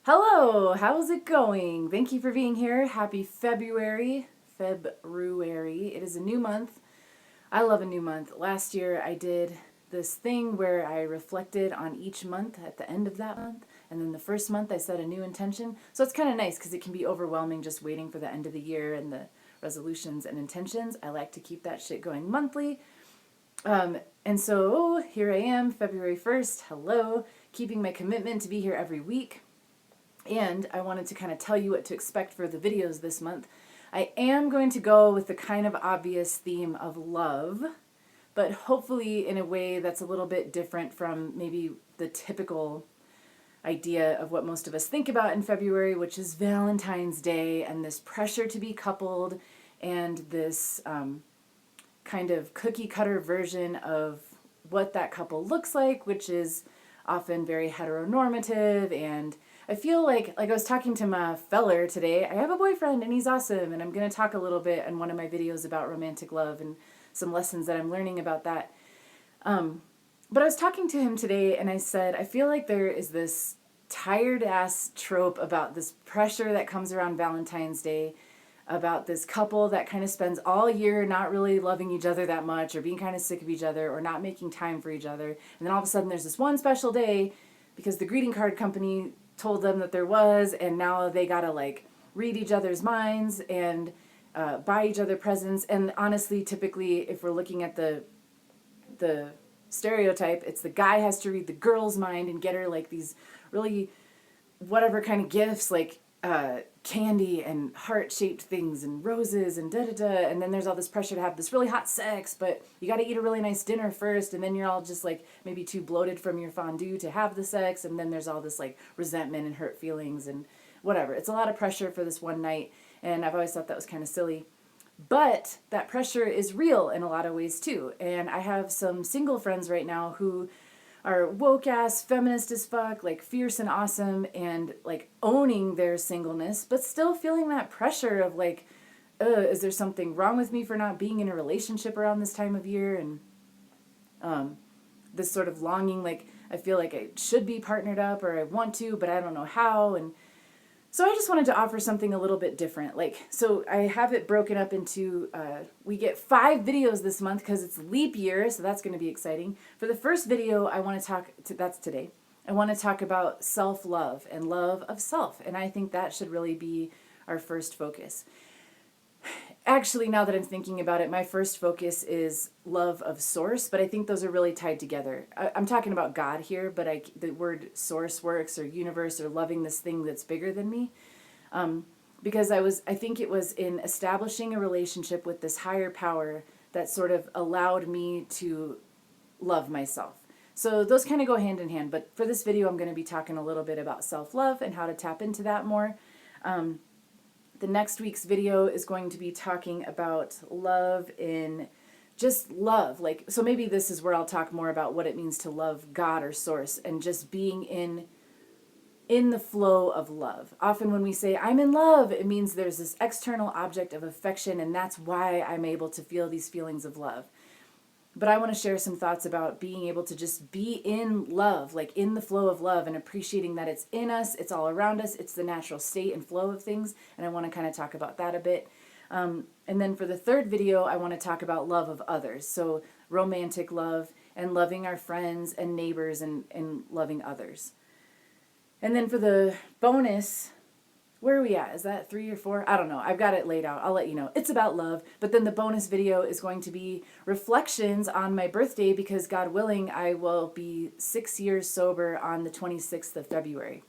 Hello, how's it going? Thank you for being here. Happy February. February. It is a new month. I love a new month. Last year I did this thing where I reflected on each month at the end of that month. And then the first month I set a new intention. So it's kind of nice because it can be overwhelming just waiting for the end of the year and the resolutions and intentions. I like to keep that shit going monthly. And so here I am, February 1st. Hello. Keeping my commitment to be here every week. And I wanted to kind of tell you what to expect for the videos this month. I am going to go with the kind of obvious theme of love, but hopefully in a way that's a little bit different from maybe the typical idea of what most of us think about in February, which is Valentine's Day and this pressure to be coupled and this kind of cookie cutter version of what that couple looks like, which is often very heteronormative. And I feel like I was talking to my feller today. I have a boyfriend and he's awesome, and I'm going to talk a little bit in one of my videos about romantic love and some lessons that I'm learning about that. But I was talking to him today and I said, I feel like there is this tired ass trope about this pressure that comes around Valentine's Day, about this couple that kind of spends all year not really loving each other that much or being kind of sick of each other or not making time for each other. And then all of a sudden there's this one special day because the greeting card company told them that there was, and now they gotta read each other's minds and buy each other presents. And honestly, typically, if we're looking at the stereotype, it's the guy has to read the girl's mind and get her these really whatever kind of gifts, candy and heart-shaped things and roses and da-da-da, and then there's all this pressure to have this really hot sex, but you got to eat a really nice dinner first, and then you're all just maybe too bloated from your fondue to have the sex, and then there's all this resentment and hurt feelings and whatever. It's a lot of pressure for this one night, and I've always thought that was kind of silly. But that pressure is real in a lot of ways too, and I have some single friends right now who are woke ass, feminist as fuck, fierce and awesome, and owning their singleness, but still feeling that pressure of is there something wrong with me for not being in a relationship around this time of year? And this sort of longing, I feel like I should be partnered up or I want to, but I don't know how. And so I just wanted to offer something a little bit different. So I have it broken up into, we get 5 videos this month because it's leap year, so that's going to be exciting. For the first video, I want to that's today, I want to talk about self-love and love of self. And I think that should really be our first focus. Actually, now that I'm thinking about it, my first focus is love of source, but I think those are really tied together. I'm talking about God here, but the word source works, or universe, or loving this thing that's bigger than me. Because I think it was in establishing a relationship with this higher power that sort of allowed me to love myself. So those kind of go hand in hand, but for this video, I'm going to be talking a little bit about self-love and how to tap into that more. The next week's video is going to be talking about love in just love. So maybe this is where I'll talk more about what it means to love God or source and just being in the flow of love. Often when we say I'm in love, it means there's this external object of affection, and that's why I'm able to feel these feelings of love. But I want to share some thoughts about being able to just be in love, in the flow of love, and appreciating that it's in us, it's all around us, it's the natural state and flow of things. And I want to kind of talk about that a bit. And then for the third video, I want to talk about love of others. So romantic love and loving our friends and neighbors and loving others. And then for the bonus, where are we at? Is that 3 or 4? I don't know. I've got it laid out. I'll let you know. It's about love. But then the bonus video is going to be reflections on my birthday, because God willing, I will be 6 years sober on the 26th of February.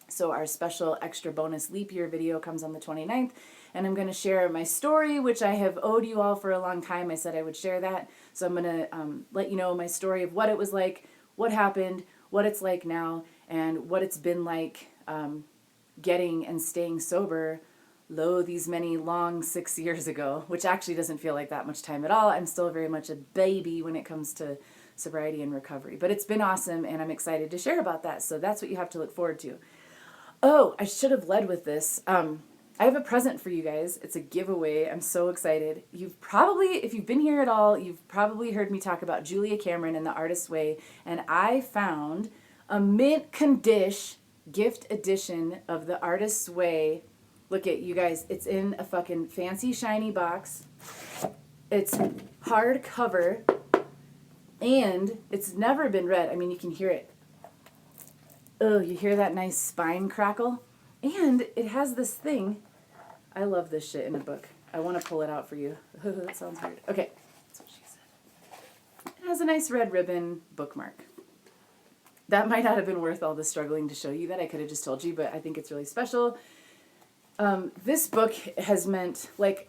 So our special extra bonus leap year video comes on the 29th. And I'm going to share my story, which I have owed you all for a long time. I said I would share that. So I'm going to let you know my story of what it was like, what happened, what it's like now, and what it's been like getting and staying sober these many long 6 years ago, which actually doesn't feel like that much time at all. I'm still very much a baby when it comes to sobriety and recovery, but it's been awesome, and I'm excited to share about that. So that's what you have to look forward to. Oh, I should have led with this. I have a present for you guys. It's a giveaway. I'm so excited. If you've been here at all, you've probably heard me talk about Julia Cameron and The Artist's Way, and I found a mint condition gift edition of The Artist's Way. Look at you guys, it's in a fucking fancy shiny box. It's hardcover, and it's never been read. I mean, you can hear it. Oh, you hear that nice spine crackle? And it has this thing. I love this shit in a book. I want to pull it out for you. That sounds weird. Okay, that's what she said. It has a nice red ribbon bookmark. That might not have been worth all the struggling to show you that. I could have just told you, but I think it's really special. This book has meant, like,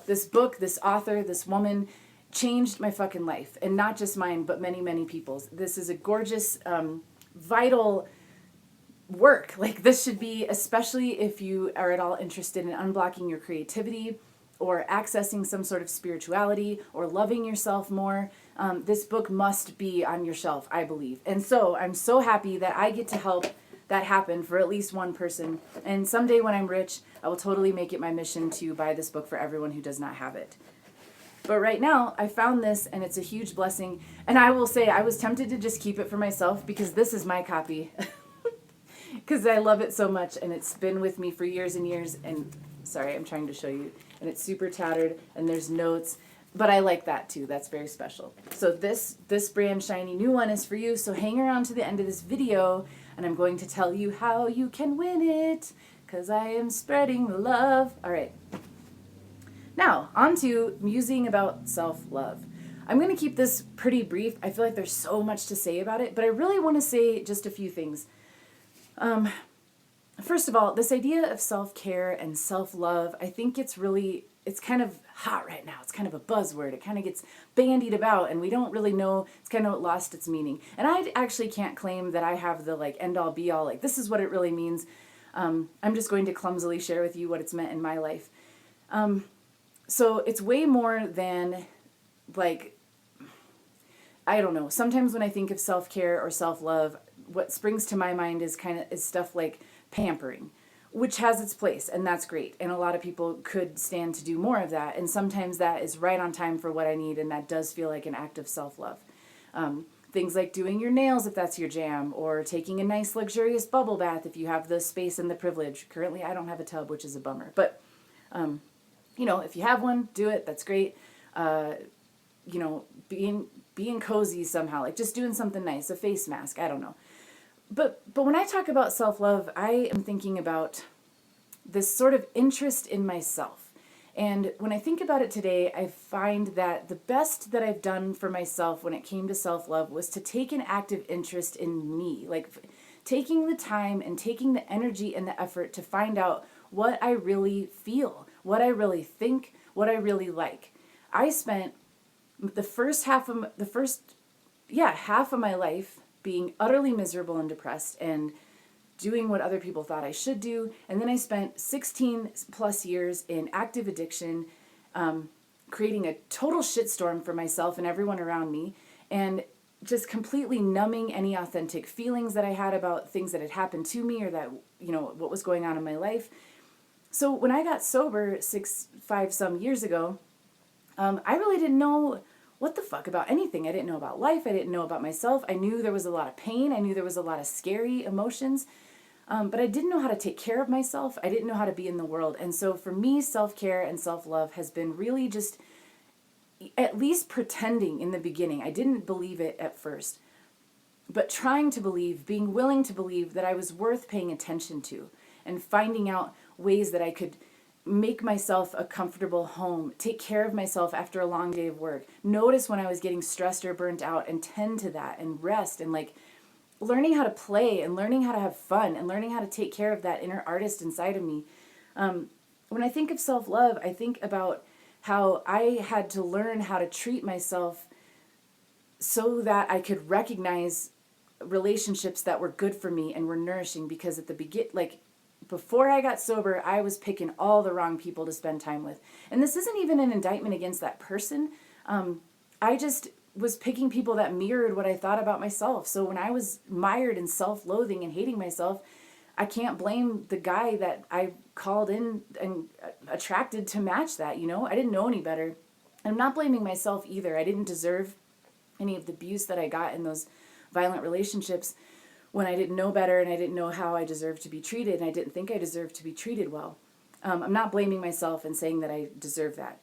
this book, this author, this woman changed my fucking life. And not just mine, but many, many people's. This is a gorgeous, vital work. Like, this should be, especially if you are at all interested in unblocking your creativity or accessing some sort of spirituality or loving yourself more. This book must be on your shelf, I believe. And so I'm so happy that I get to help that happen for at least one person. And someday when I'm rich, I will totally make it my mission to buy this book for everyone who does not have it. But right now, I found this, and it's a huge blessing. And I will say, I was tempted to just keep it for myself because this is my copy. Because I love it so much, and it's been with me for years and years. And sorry, I'm trying to show you. And it's super tattered, and there's notes. But I like that too. That's very special. So this brand shiny new one is for you. So hang around to the end of this video, and I'm going to tell you how you can win it, because I am spreading the love. All right. Now, on to musing about self-love. I'm going to keep this pretty brief. I feel like there's so much to say about it, but I really want to say just a few things. First of all, this idea of self-care and self-love, I think it's kind of hot right now. It's kind of a buzzword. It kind of gets bandied about, and we don't really know. It's kind of lost its meaning. And I actually can't claim that I have the like end-all be-all, like this is what it really means. I'm just going to clumsily share with you what it's meant in my life. So it's way more than like, I don't know. Sometimes when I think of self-care or self-love, what springs to my mind is stuff like pampering, which has its place, and that's great. And a lot of people could stand to do more of that. And sometimes that is right on time for what I need, and that does feel like an act of self-love. Things like doing your nails if that's your jam, or taking a nice luxurious bubble bath if you have the space and the privilege. Currently, I don't have a tub, which is a bummer. But, if you have one, do it. That's great. Being cozy somehow, like just doing something nice, a face mask, I don't know. But when I talk about self-love, I am thinking about this sort of interest in myself. And when I think about it today, I find that the best that I've done for myself when it came to self-love was to take an active interest in me, like taking the time and taking the energy and the effort to find out what I really feel, what I really think, what I really like. I spent the first half of my life being utterly miserable and depressed and doing what other people thought I should do. And then I spent 16 plus years in active addiction, creating a total shitstorm for myself and everyone around me, and just completely numbing any authentic feelings that I had about things that had happened to me or that, what was going on in my life. So when I got sober 5 some years ago, I really didn't know what the fuck about anything. I didn't know about life. I didn't know about myself. I knew there was a lot of pain. I knew there was a lot of scary emotions. But I didn't know how to take care of myself. I didn't know how to be in the world. And so for me, self-care and self-love has been really just at least pretending in the beginning. I didn't believe it at first. But trying to believe, being willing to believe that I was worth paying attention to and finding out ways that I could make myself a comfortable home, take care of myself after a long day of work, notice when I was getting stressed or burnt out and tend to that and rest, and like learning how to play and learning how to have fun and learning how to take care of that inner artist inside of me. When I think of self-love, I think about how I had to learn how to treat myself so that I could recognize relationships that were good for me and were nourishing, because at the before I got sober, I was picking all the wrong people to spend time with. And this isn't even an indictment against that person. I just was picking people that mirrored what I thought about myself. So when I was mired in self-loathing and hating myself, I can't blame the guy that I called in and attracted to match that, I didn't know any better. I'm not blaming myself either. I didn't deserve any of the abuse that I got in those violent relationships. when I didn't know better and I didn't know how I deserved to be treated and I didn't think I deserved to be treated well. I'm not blaming myself and saying that I deserve that.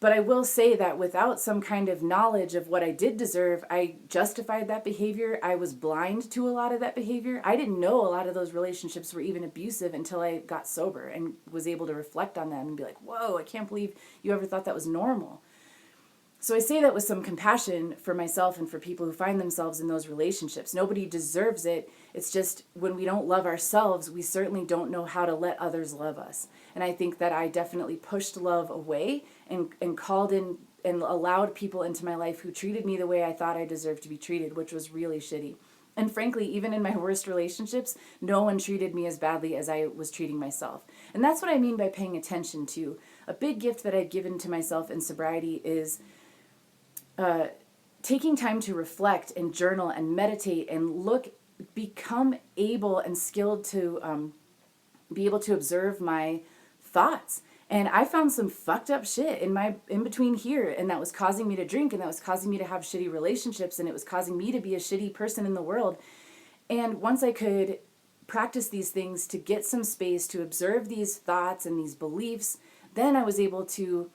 But I will say that without some kind of knowledge of what I did deserve, I justified that behavior. I was blind to a lot of that behavior. I didn't know a lot of those relationships were even abusive until I got sober and was able to reflect on them and be like, whoa, I can't believe you ever thought that was normal. So I say that with some compassion for myself and for people who find themselves in those relationships. Nobody deserves it. It's just when we don't love ourselves, we certainly don't know how to let others love us. And I think that I definitely pushed love away and called in and allowed people into my life who treated me the way I thought I deserved to be treated, which was really shitty. And frankly, even in my worst relationships, no one treated me as badly as I was treating myself. And that's what I mean by paying attention to. A big gift that I've given to myself in sobriety is taking time to reflect and journal and meditate and become able and skilled to be able to observe my thoughts. And I found some fucked up shit in between here, and that was causing me to drink, and that was causing me to have shitty relationships, and it was causing me to be a shitty person in the world. And once I could practice these things to get some space to observe these thoughts and these beliefs, then I was able to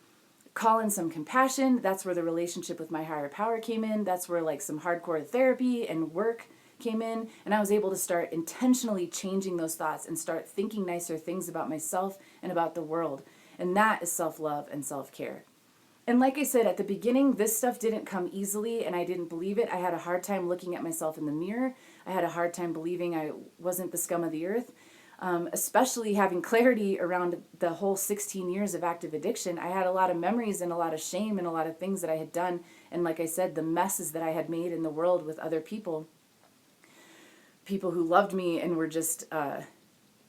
call in some compassion. That's where the relationship with my higher power came in. That's where like some hardcore therapy and work came in. And I was able to start intentionally changing those thoughts and start thinking nicer things about myself and about the world. And that is self-love and self-care. And like I said, at the beginning, this stuff didn't come easily and I didn't believe it. I had a hard time looking at myself in the mirror. I had a hard time believing I wasn't the scum of the earth. Especially having clarity around the whole 16 years of active addiction. I had a lot of memories and a lot of shame and a lot of things that I had done. And like I said, the messes that I had made in the world with other people who loved me and were just,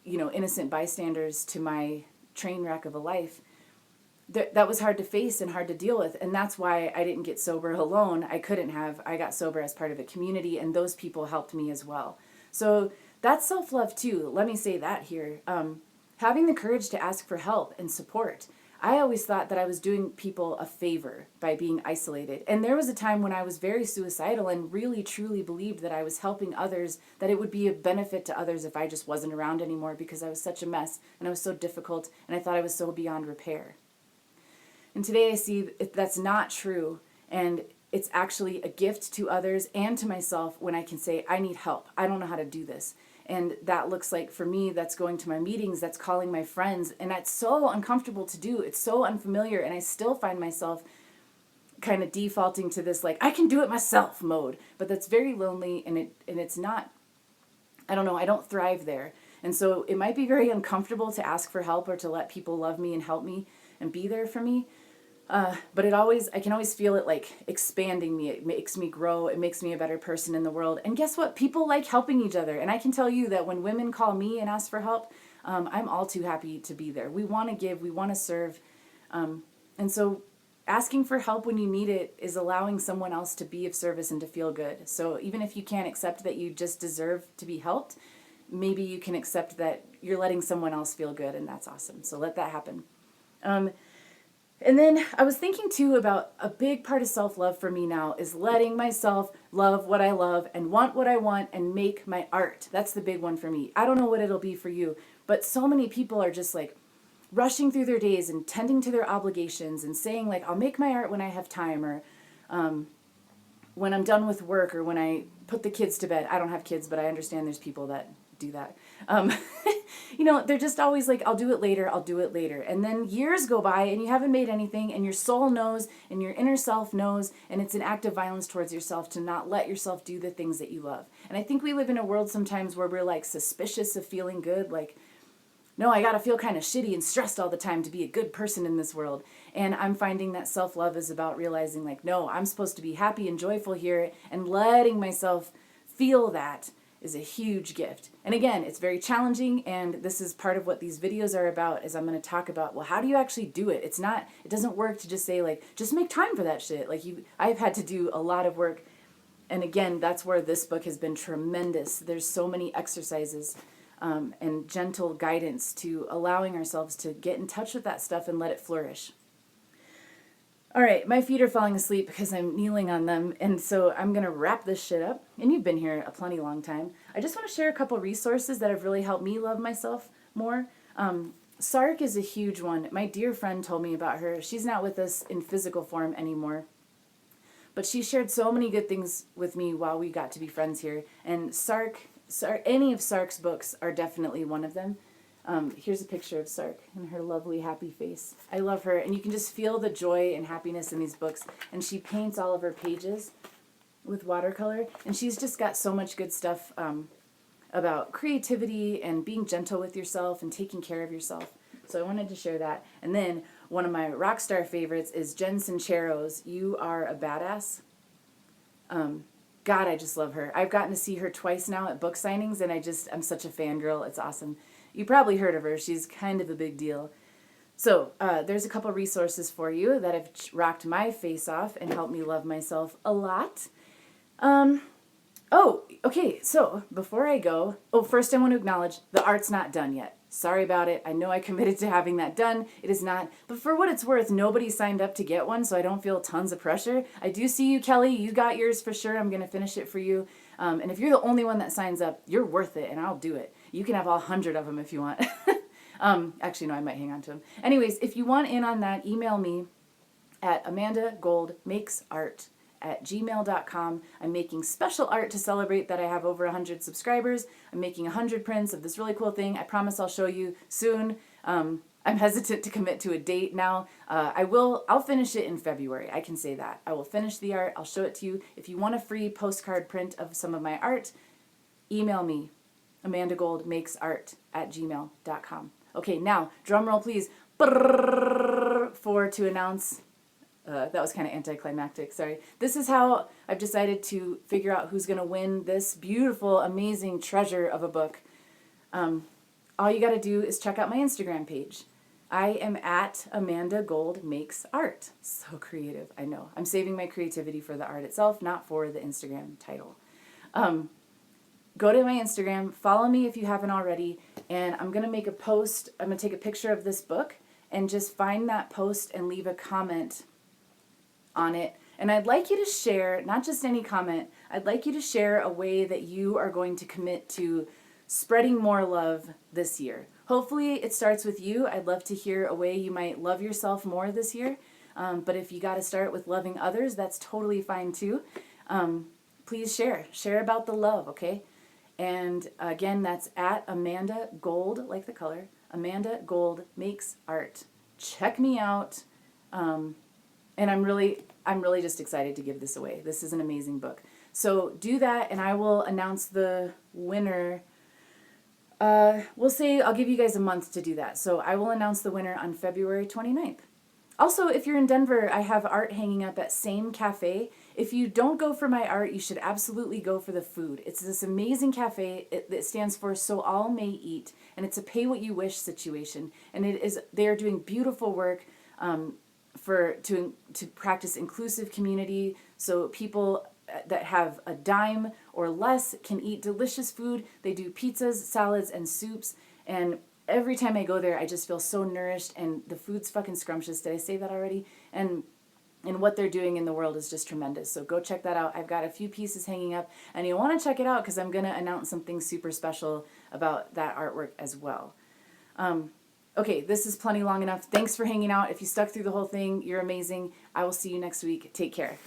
innocent bystanders to my train wreck of a life. That was hard to face and hard to deal with. And that's why I didn't get sober alone. I couldn't have. I got sober as part of a community, and those people helped me as well. So that's self-love too. Let me say that here. Having the courage to ask for help and support. I always thought that I was doing people a favor by being isolated. And there was a time when I was very suicidal and really truly believed that I was helping others, that it would be a benefit to others if I just wasn't around anymore because I was such a mess and I was so difficult and I thought I was so beyond repair. And today I see that's not true, and it's actually a gift to others and to myself when I can say, I need help. I don't know how to do this. And that looks like, for me, that's going to my meetings, that's calling my friends. And that's so uncomfortable to do. It's so unfamiliar. And I still find myself kind of defaulting to this, like, I can do it myself mode. But that's very lonely, and it's not, I don't know, I don't thrive there. And so it might be very uncomfortable to ask for help or to let people love me and help me and be there for me. But I can always feel it like expanding me. It makes me grow. It makes me a better person in the world. And guess what? People like helping each other. And I can tell you that when women call me and ask for help, I'm all too happy to be there. We want to give. We want to serve. And so asking for help when you need it is allowing someone else to be of service and to feel good. So even if you can't accept that you just deserve to be helped, maybe you can accept that you're letting someone else feel good, and that's awesome. So let that happen. And then I was thinking too about a big part of self-love for me now is letting myself love what I love and want what I want and make my art. That's the big one for me. I don't know what it'll be for you, but so many people are just like rushing through their days and tending to their obligations and saying like, I'll make my art when I have time, or when I'm done with work, or when I put the kids to bed. I don't have kids, but I understand there's people that do that. They're just always like, I'll do it later. And then years go by and you haven't made anything, and your soul knows and your inner self knows, and it's an act of violence towards yourself to not let yourself do the things that you love. And I think we live in a world sometimes where we're like suspicious of feeling good, like, no, I gotta feel kind of shitty and stressed all the time to be a good person in this world. And I'm finding that self-love is about realizing like, no, I'm supposed to be happy and joyful here, and letting myself feel that is a huge gift. And again, it's very challenging, and this is part of what these videos are about, is I'm going to talk about, well, how do you actually do it? It doesn't work to just say like, just make time for that shit. Like I've had to do a lot of work. And again, that's where this book has been tremendous. There's so many exercises and gentle guidance to allowing ourselves to get in touch with that stuff and let it flourish. All right, my feet are falling asleep because I'm kneeling on them, and so I'm gonna wrap this shit up. And you've been here a plenty long time. I just want to share a couple resources that have really helped me love myself more. Sark is a huge one. My dear friend told me about her. She's not with us in physical form anymore, but she shared so many good things with me while we got to be friends here. And any of Sark's books are definitely one of them. Here's a picture of Sark and her lovely, happy face. I love her, and you can just feel the joy and happiness in these books. And she paints all of her pages with watercolor, and she's just got so much good stuff about creativity and being gentle with yourself and taking care of yourself. So I wanted to share that. And then one of my rock star favorites is Jen Sincero's You Are a Badass. God, I just love her. I've gotten to see her twice now at book signings, and I'm such a fangirl. It's awesome. You probably heard of her. She's kind of a big deal. So there's a couple resources for you that have rocked my face off and helped me love myself a lot. Oh, okay, so before I go, first I want to acknowledge the art's not done yet. Sorry about it. I know I committed to having that done. It is not. But for what it's worth, nobody signed up to get one, so I don't feel tons of pressure. I do see you, Kelly. You got yours for sure. I'm going to finish it for you. And if you're the only one that signs up, you're worth it, and I'll do it. You can have all 100 of them if you want. Actually, no, I might hang on to them. Anyways, if you want in on that, email me at amandagoldmakesart@gmail.com. I'm making special art to celebrate that I have over 100 subscribers. I'm making 100 prints of this really cool thing. I promise I'll show you soon. I'm hesitant to commit to a date now. I'll finish it in February. I can say that. I will finish the art. I'll show it to you. If you want a free postcard print of some of my art, email me, amandagoldmakesart@gmail.com. Okay, now, drum roll please, to announce. That was kind of anticlimactic, sorry. This is how I've decided to figure out who's going to win this beautiful, amazing treasure of a book. All you got to do is check out my Instagram page. I am at Amanda Gold Makes Art. So creative, I know. I'm saving my creativity for the art itself, not for the Instagram title. Go to my Instagram, follow me if you haven't already, and I'm going to make a post. I'm going to take a picture of this book and just find that post and leave a comment on it. And I'd like you to share, not just any comment, I'd like you to share a way that you are going to commit to spreading more love this year. Hopefully it starts with you. I'd love to hear a way you might love yourself more this year. But if you got to start with loving others, that's totally fine too. Please share about the love, okay? And again, that's at Amanda Gold, like the color, Amanda Gold Makes Art. Check me out. And I'm really just excited to give this away. This is an amazing book. So do that, and I will announce the winner. We'll say I'll give you guys a month to do that. So I will announce the winner on February 29th. Also, if you're in Denver, I have art hanging up at Same Cafe. If you don't go for my art, you should absolutely go for the food. It's this amazing cafe. It stands for So All May Eat, and it's a pay what you wish situation. And they are doing beautiful work to practice inclusive community, so people that have a dime or less can eat delicious food. They do pizzas, salads, and soups, and every time I go there, I just feel so nourished, and the food's fucking scrumptious. Did I say that already? And what they're doing in the world is just tremendous. So go check that out. I've got a few pieces hanging up, and you'll want to check it out because I'm going to announce something super special about that artwork as well. Okay, this is plenty long enough. Thanks for hanging out. If you stuck through the whole thing, you're amazing. I will see you next week. Take care.